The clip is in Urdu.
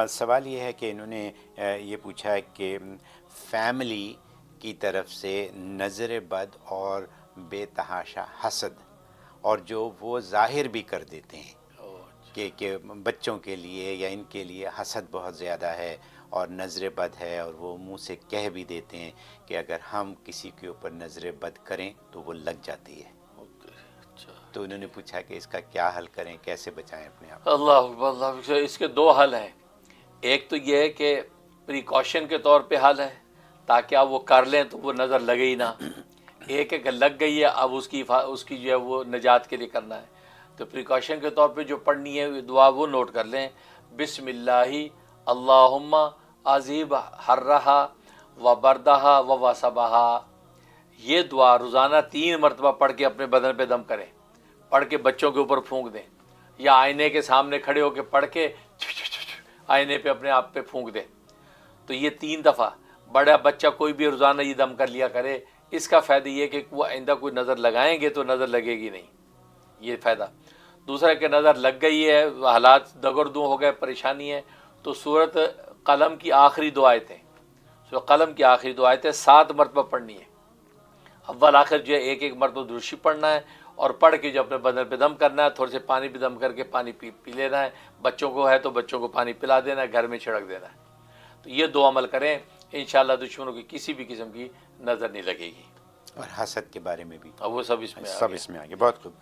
سوال یہ ہے کہ انہوں نے یہ پوچھا ہے کہ فیملی کی طرف سے نظر بد اور بے تحاشا حسد، اور جو وہ ظاہر بھی کر دیتے ہیں کہ بچوں کے لیے یا ان کے لیے حسد بہت زیادہ ہے اور نظر بد ہے، اور وہ منہ سے کہہ بھی دیتے ہیں کہ اگر ہم کسی کے اوپر نظر بد کریں تو وہ لگ جاتی ہے. تو انہوں نے پوچھا کہ اس کا کیا حل کریں، کیسے بچائیں اپنے آپ کو؟ اللہ اکبر، اللہ اکبر. اس کے دو حل ہیں. ایک تو یہ ہے کہ پریکاشن کے طور پہ حل ہے تاکہ آپ وہ کر لیں تو وہ نظر لگے ہی نہ. ایک ہے کہ لگ گئی ہے، اب اس کی جو ہے وہ نجات کے لیے کرنا ہے. تو پریکاشن کے طور پہ جو پڑھنی ہے دعا وہ نوٹ کر لیں. بسم اللہ اللہم عذیب حرہا و بردہا و وصبہا. یہ دعا روزانہ 3 مرتبہ پڑھ کے اپنے بدن پہ دم کریں، پڑھ کے بچوں کے اوپر پھونک دیں، یا آئینے کے سامنے کھڑے ہو کے پڑھ کے آئینے پہ اپنے آپ پہ پھونک دیں. تو یہ 3 دفعہ بڑا بچہ کوئی بھی روزانہ یہ دم کر لیا کرے. اس کا فائدہ یہ کہ وہ آئندہ کوئی نظر لگائیں گے تو نظر لگے گی نہیں، یہ فائدہ. دوسرا کہ نظر لگ گئی ہے، حالات دگردوں ہو گئے، پریشانی ہے، تو سورت قلم کی آخری 2 آیتیں، سورت قلم کی آخری 2 آیتیں 7 مرتبہ پڑھنی ہے. اول آخر جو ہے ایک مرتبہ درشی پڑھنا ہے، اور پڑھ کے جو اپنے بدن پہ دم کرنا ہے، تھوڑے سے پانی پہ دم کر کے پانی پی لینا ہے. بچوں کو ہے تو بچوں کو پانی پلا دینا ہے، گھر میں چھڑک دینا ہے. تو یہ 2 عمل کریں، انشاءاللہ دشمنوں کی کسی بھی قسم کی نظر نہیں لگے گی. اور حسد کے بارے میں بھی اور وہ سب اس میں سب اس میں آگے. بہت خوب.